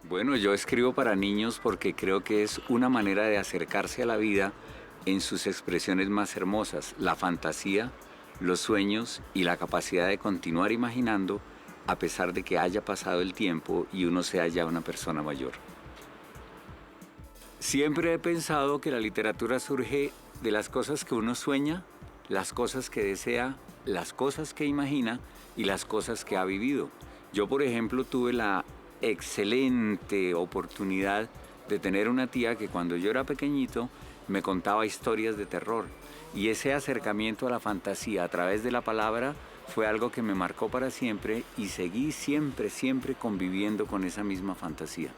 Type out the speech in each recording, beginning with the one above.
Bueno, yo escribo para niños porque creo que es una manera de acercarse a la vida en sus expresiones más hermosas, la fantasía, los sueños y la capacidad de continuar imaginando a pesar de que haya pasado el tiempo y uno sea ya una persona mayor. Siempre he pensado que la literatura surge de las cosas que uno sueña, las cosas que desea, las cosas que imagina y las cosas que ha vivido. Yo, por ejemplo, tuve la excelente oportunidad de tener una tía que cuando yo era pequeñito me contaba historias de terror. Y ese acercamiento a la fantasía a través de la palabra fue algo que me marcó para siempre y seguí siempre conviviendo con esa misma fantasía.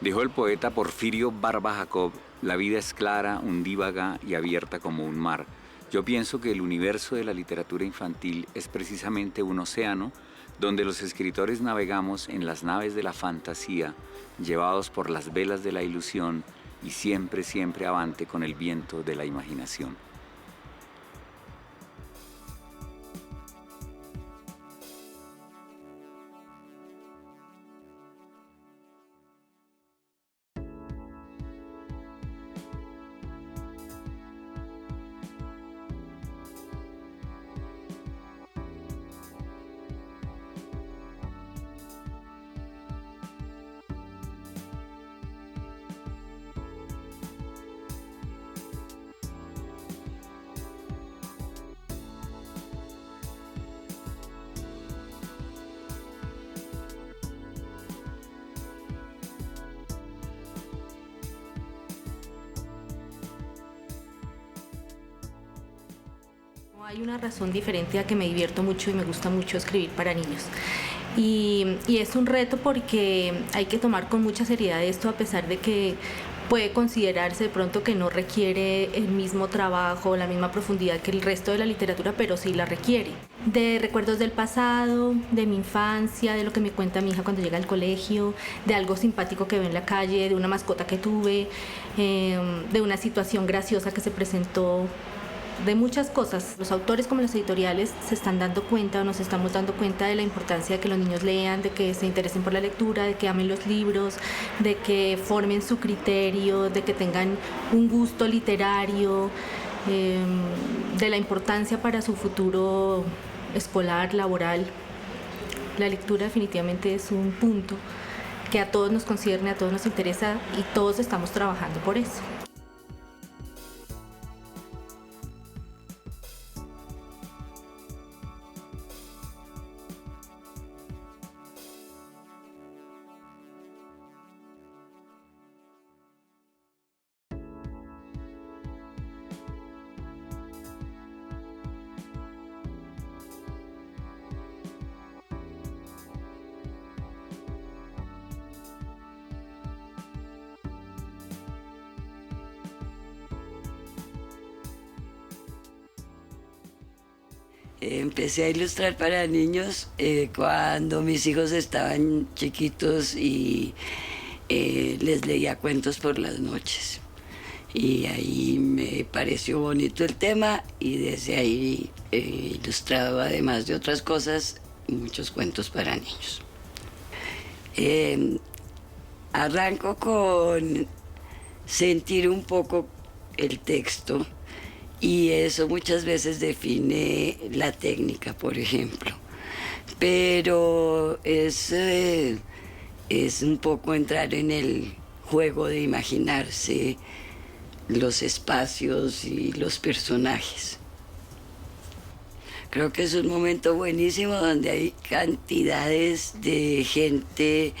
Dijo el poeta Porfirio Barba Jacob, la vida es clara, undívaga y abierta como un mar. Yo pienso que el universo de la literatura infantil es precisamente un océano donde los escritores navegamos en las naves de la fantasía, llevados por las velas de la ilusión y siempre avante con el viento de la imaginación. Hay una razón diferente a que me divierto mucho y me gusta mucho escribir para niños. Y es un reto porque hay que tomar con mucha seriedad esto a pesar de que puede considerarse de pronto que no requiere el mismo trabajo, la misma profundidad que el resto de la literatura, pero sí la requiere. De recuerdos del pasado, de mi infancia, de lo que me cuenta mi hija cuando llega al colegio, de algo simpático que ve en la calle, de una mascota que tuve, de una situación graciosa que se presentó, de muchas cosas. Los autores como las editoriales se están dando cuenta o nos estamos dando cuenta de la importancia de que los niños lean, de que se interesen por la lectura, de que amen los libros, de que formen su criterio, de que tengan un gusto literario, de la importancia para su futuro escolar, laboral. La lectura definitivamente es un punto que a todos nos concierne, a todos nos interesa y todos estamos trabajando por eso. Empecé a ilustrar para niños cuando mis hijos estaban chiquitos y les leía cuentos por las noches. Y ahí me pareció bonito el tema y desde ahí he ilustrado, además de otras cosas, muchos cuentos para niños. Eh, Arranco con sentir un poco el texto y eso muchas veces define la técnica, por ejemplo. Pero es un poco entrar en el juego de imaginarse los espacios y los personajes. Creo que es un momento buenísimo donde hay cantidades de gente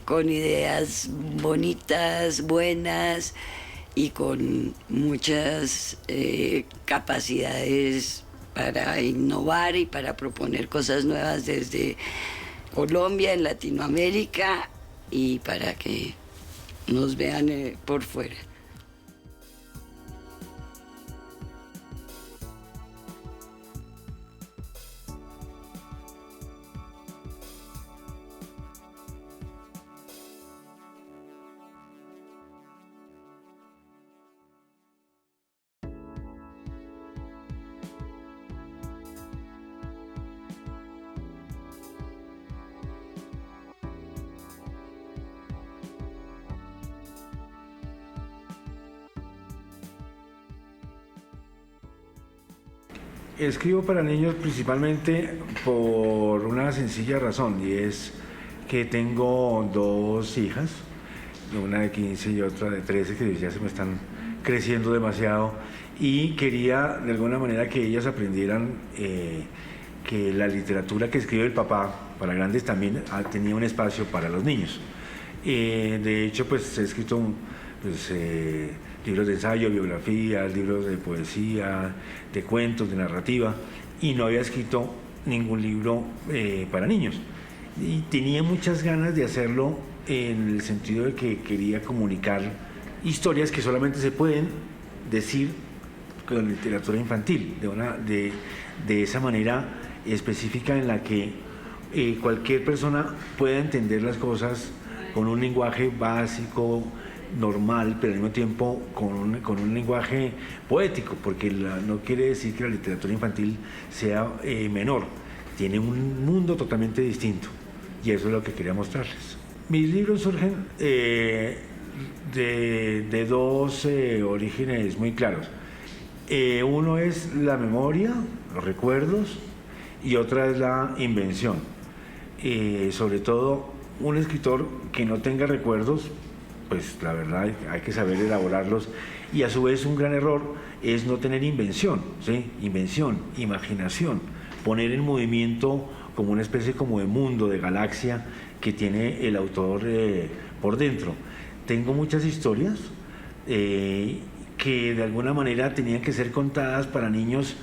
con ideas bonitas, buenas y con muchas capacidades para innovar y para proponer cosas nuevas desde Colombia, en Latinoamérica y para que nos vean por fuera. Escribo para niños principalmente por una sencilla razón, y es que tengo dos hijas, una de 15 y otra de 13, que ya se me están creciendo demasiado, y quería de alguna manera que ellas aprendieran que la literatura que escribe el papá para grandes también tenía un espacio para los niños. De hecho, pues he escrito pues, libros de ensayo, biografías, libros de poesía, de cuentos, de narrativa, y no había escrito ningún libro para niños. Y tenía muchas ganas de hacerlo en el sentido de que quería comunicar historias que solamente se pueden decir con literatura infantil, de esa manera específica en la que cualquier persona pueda entender las cosas con un lenguaje básico, normal, pero al mismo tiempo con un lenguaje poético, porque no quiere decir que la literatura infantil sea menor, tiene un mundo totalmente distinto, y eso es lo que quería mostrarles. Mis libros surgen de dos orígenes muy claros. Uno es la memoria, los recuerdos, y otra es la invención. Sobre todo, un escritor que no tenga recuerdos, pues la verdad hay que saber elaborarlos, y a su vez un gran error es no tener invención, ¿sí? Invención, imaginación, poner en movimiento como una especie como de mundo, de galaxia que tiene el autor por dentro. Tengo muchas historias que de alguna manera tenían que ser contadas para niños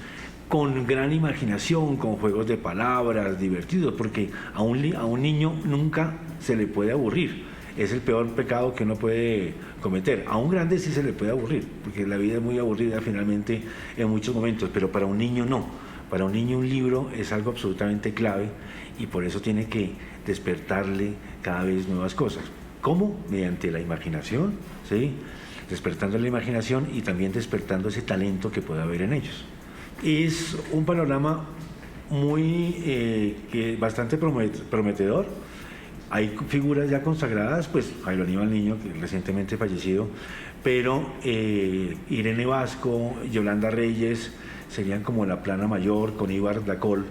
con gran imaginación, con juegos de palabras divertidos, porque a un niño nunca se le puede aburrir. Es el peor pecado que uno puede cometer. A un grande sí se le puede aburrir, porque la vida es muy aburrida finalmente en muchos momentos, pero para un niño no. Para un niño un libro es algo absolutamente clave, y por eso tiene que despertarle cada vez nuevas cosas. ¿Cómo? Mediante la imaginación, ¿sí? Despertando la imaginación y también despertando ese talento que puede haber en ellos. Es un panorama bastante prometedor. Hay figuras ya consagradas, pues Jairo Aníbal Niño, que recientemente fallecido, pero Irene Vasco, Yolanda Reyes serían como la plana mayor, con Ibar Dacol,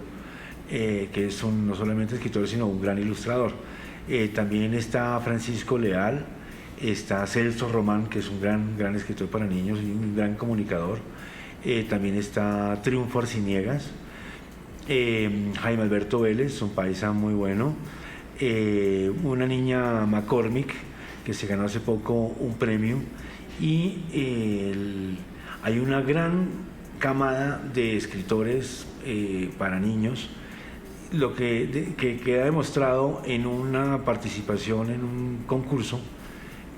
que es no solamente escritor, sino un gran ilustrador. También está Francisco Leal, está Celso Román, que es un gran escritor para niños y un gran comunicador. También está Triunfo Arciniegas, Jaime Alberto Vélez, un paisa muy bueno, una niña McCormick, que se ganó hace poco un premio, y hay una gran camada de escritores para niños, lo que queda demostrado en una participación en un concurso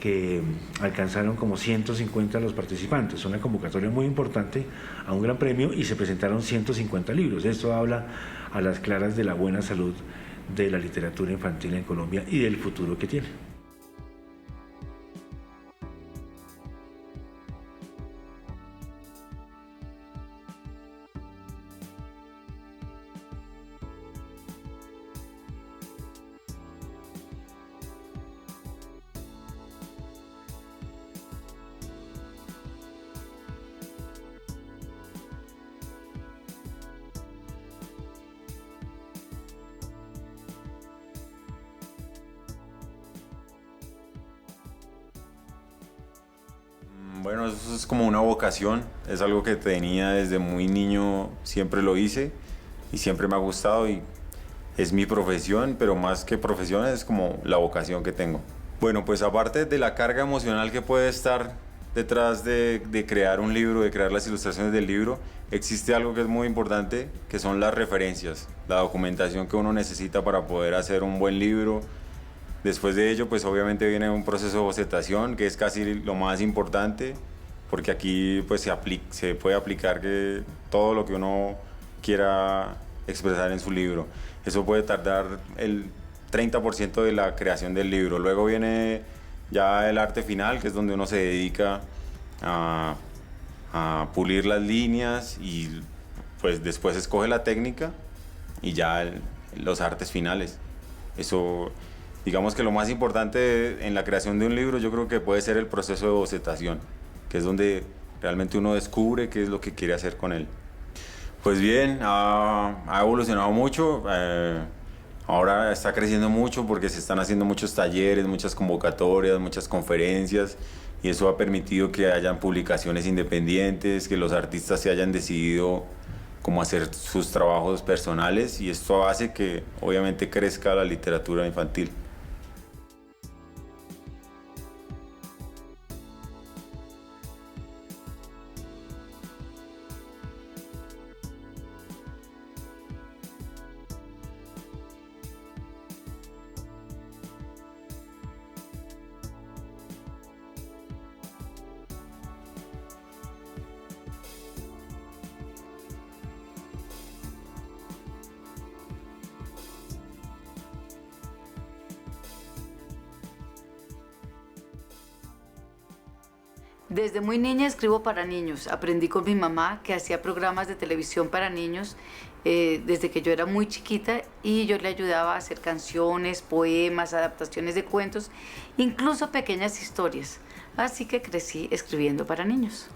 que alcanzaron como 150 los participantes, una convocatoria muy importante a un gran premio, y se presentaron 150 libros. Esto habla a las claras de la buena salud de la literatura infantil en Colombia y del futuro que tiene. Bueno, eso es como una vocación, es algo que tenía desde muy niño, siempre lo hice y siempre me ha gustado, y es mi profesión, pero más que profesión es como la vocación que tengo. Bueno, pues aparte de la carga emocional que puede estar detrás de crear un libro, de crear las ilustraciones del libro, existe algo que es muy importante, que son las referencias, la documentación que uno necesita para poder hacer un buen libro. Después de ello, pues obviamente viene un proceso de bocetación, que es casi lo más importante, porque aquí pues se puede aplicar todo lo que uno quiera expresar en su libro. Eso puede tardar el 30% de la creación del libro. Luego viene ya el arte final, que es donde uno se dedica a pulir las líneas, y pues después escoge la técnica y ya los artes finales. Eso, digamos que lo más importante en la creación de un libro, yo creo que puede ser el proceso de bocetación, que es donde realmente uno descubre qué es lo que quiere hacer con él. Pues bien, ha evolucionado mucho. Ahora está creciendo mucho porque se están haciendo muchos talleres, muchas convocatorias, muchas conferencias y eso ha permitido que hayan publicaciones independientes, que los artistas se hayan decidido cómo hacer sus trabajos personales y esto hace que obviamente crezca la literatura infantil. Desde muy niña escribo para niños. Aprendí con mi mamá que hacía programas de televisión para niños desde que yo era muy chiquita y yo le ayudaba a hacer canciones, poemas, adaptaciones de cuentos, incluso pequeñas historias. Así que crecí escribiendo para niños.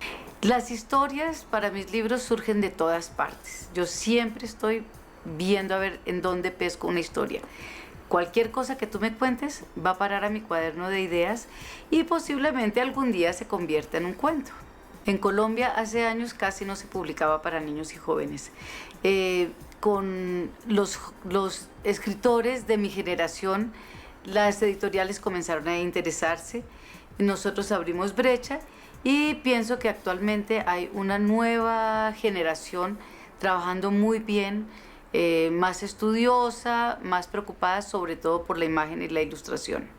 Las historias para mis libros surgen de todas partes. Yo siempre estoy viendo a ver en dónde pesco una historia. Cualquier cosa que tú me cuentes va a parar a mi cuaderno de ideas y posiblemente algún día se convierta en un cuento. En Colombia hace años casi no se publicaba para niños y jóvenes. Con los escritores de mi generación, las editoriales comenzaron a interesarse, nosotros abrimos brecha y pienso que actualmente hay una nueva generación trabajando muy bien, más estudiosa, más preocupada sobre todo por la imagen y la ilustración.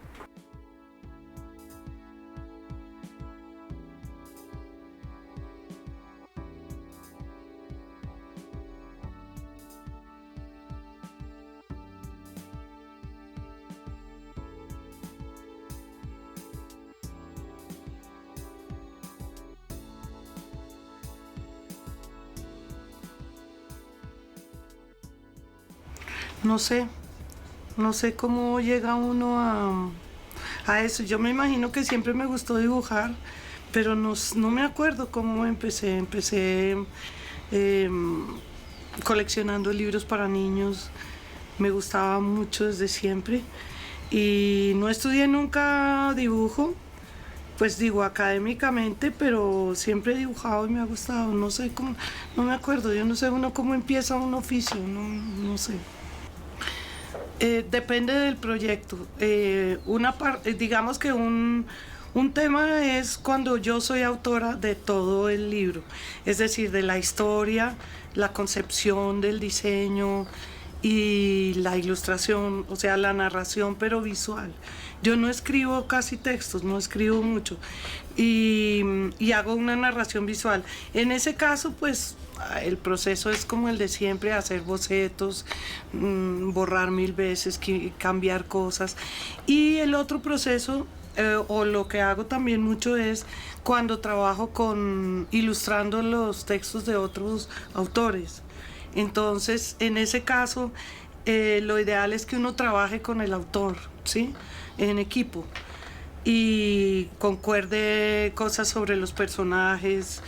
No sé cómo llega uno a eso. Yo me imagino que siempre me gustó dibujar, pero no me acuerdo cómo empecé. Empecé coleccionando libros para niños, me gustaba mucho desde siempre y no estudié nunca dibujo, pues digo académicamente, pero siempre he dibujado y me ha gustado. No sé cómo, no me acuerdo, yo no sé uno cómo empieza un oficio, no sé. Depende del proyecto. Digamos que un tema es cuando yo soy autora de todo el libro, es decir, de la historia, la concepción del diseño y la ilustración, o sea, la narración, pero visual. Yo no escribo casi textos, no escribo mucho y hago una narración visual. En ese caso, pues, el proceso es como el de siempre, hacer bocetos, borrar 1000 veces, cambiar cosas. Y el otro proceso, o lo que hago también mucho, es cuando trabajo ilustrando los textos de otros autores. Entonces, en ese caso, lo ideal es que uno trabaje con el autor, ¿sí? En equipo. Y concuerde cosas sobre los personajes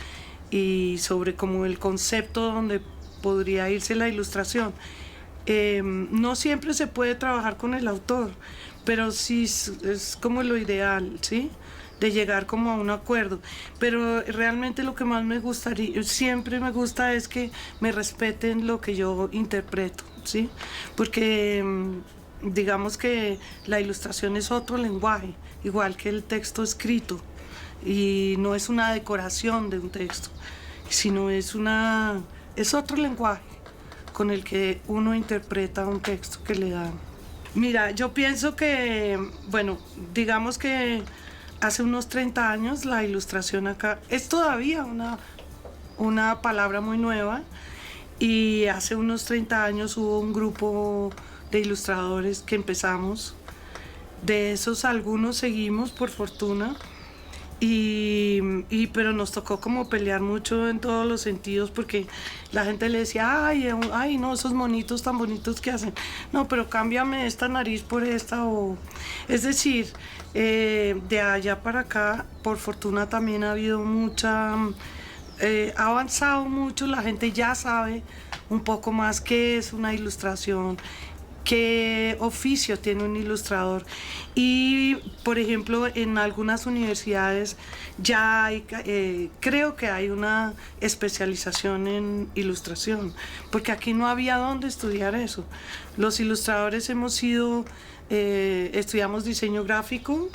y sobre como el concepto donde podría irse la ilustración. No siempre se puede trabajar con el autor, pero sí es como lo ideal, ¿sí? De llegar como a un acuerdo. Pero realmente lo que más siempre me gusta es que me respeten lo que yo interpreto, ¿sí? Porque digamos que la ilustración es otro lenguaje, igual que el texto escrito, y no es una decoración de un texto, sino es otro lenguaje con el que uno interpreta un texto que le dan. Mira, yo pienso que, bueno, digamos que hace unos 30 años la ilustración acá es todavía una palabra muy nueva, y hace unos 30 años hubo un grupo de ilustradores que empezamos. De esos algunos seguimos, por fortuna, pero nos tocó como pelear mucho en todos los sentidos, porque la gente le decía, ay, no, esos monitos tan bonitos que hacen, no, pero cámbiame esta nariz por esta, es decir, de allá para acá, por fortuna también ha habido mucha ha avanzado mucho, la gente ya sabe un poco más qué es una ilustración, qué oficio tiene un ilustrador. Y, por ejemplo, en algunas universidades ya hay, creo que hay una especialización en ilustración, porque aquí no había dónde estudiar eso. Los ilustradores hemos sido, estudiamos diseño gráfico,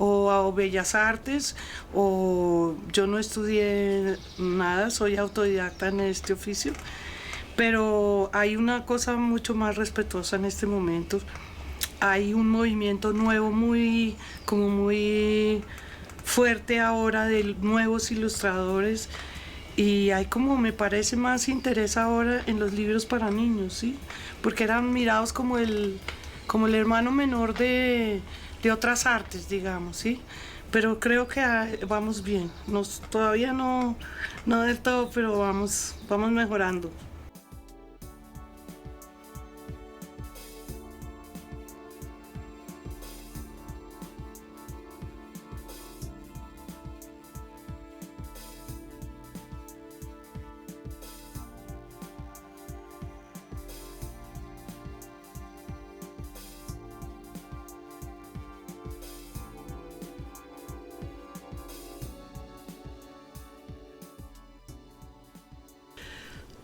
o bellas artes, o yo no estudié nada, soy autodidacta en este oficio, pero hay una cosa mucho más respetuosa en este momento. Hay un movimiento nuevo muy fuerte ahora de nuevos ilustradores, y hay, como me parece, más interés ahora en los libros para niños, ¿sí? Porque eran mirados como el hermano menor de otras artes, digamos, ¿sí? Pero creo que vamos bien. Todavía no del todo, pero vamos mejorando.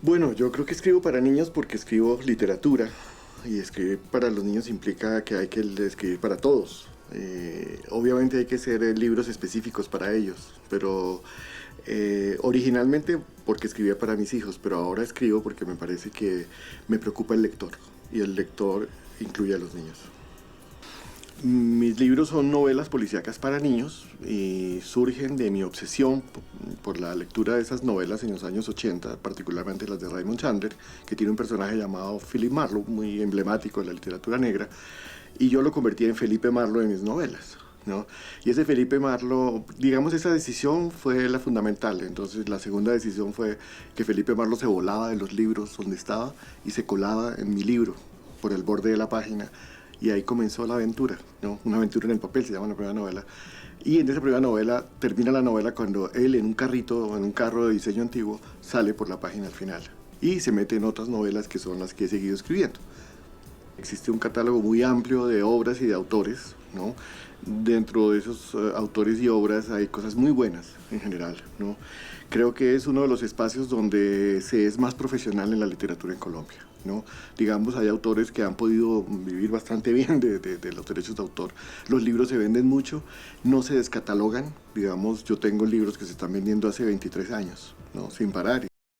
Bueno, yo creo que escribo para niños porque escribo literatura, y escribir para los niños implica que hay que escribir para todos. Obviamente hay que hacer libros específicos para ellos, pero originalmente porque escribía para mis hijos, pero ahora escribo porque me parece que me preocupa el lector, y el lector incluye a los niños. Mis libros son novelas policíacas para niños y surgen de mi obsesión por la lectura de esas novelas en los años 80, particularmente las de Raymond Chandler, que tiene un personaje llamado Philip Marlowe, muy emblemático de la literatura negra, y yo lo convertí en Felipe Marlowe en mis novelas, ¿no? Y ese Felipe Marlowe, digamos, esa decisión fue la fundamental. Entonces la segunda decisión fue que Felipe Marlowe se volaba de los libros donde estaba y se colaba en mi libro por el borde de la página. Y ahí comenzó la aventura, ¿no? Una aventura en el papel, se llama la primera novela. Y en esa primera novela, termina la novela cuando él en un carro de diseño antiguo, sale por la página al final. Y se mete en otras novelas que son las que he seguido escribiendo. Existe un catálogo muy amplio de obras y de autores, ¿no? Dentro de esos autores y obras hay cosas muy buenas en general, ¿no? Creo que es uno de los espacios donde se es más profesional en la literatura en Colombia, ¿no? Digamos, hay autores que han podido vivir bastante bien de los derechos de autor. Los libros se venden mucho, no se descatalogan. Digamos, yo tengo libros que se están vendiendo hace 23 años, ¿no? Sin parar.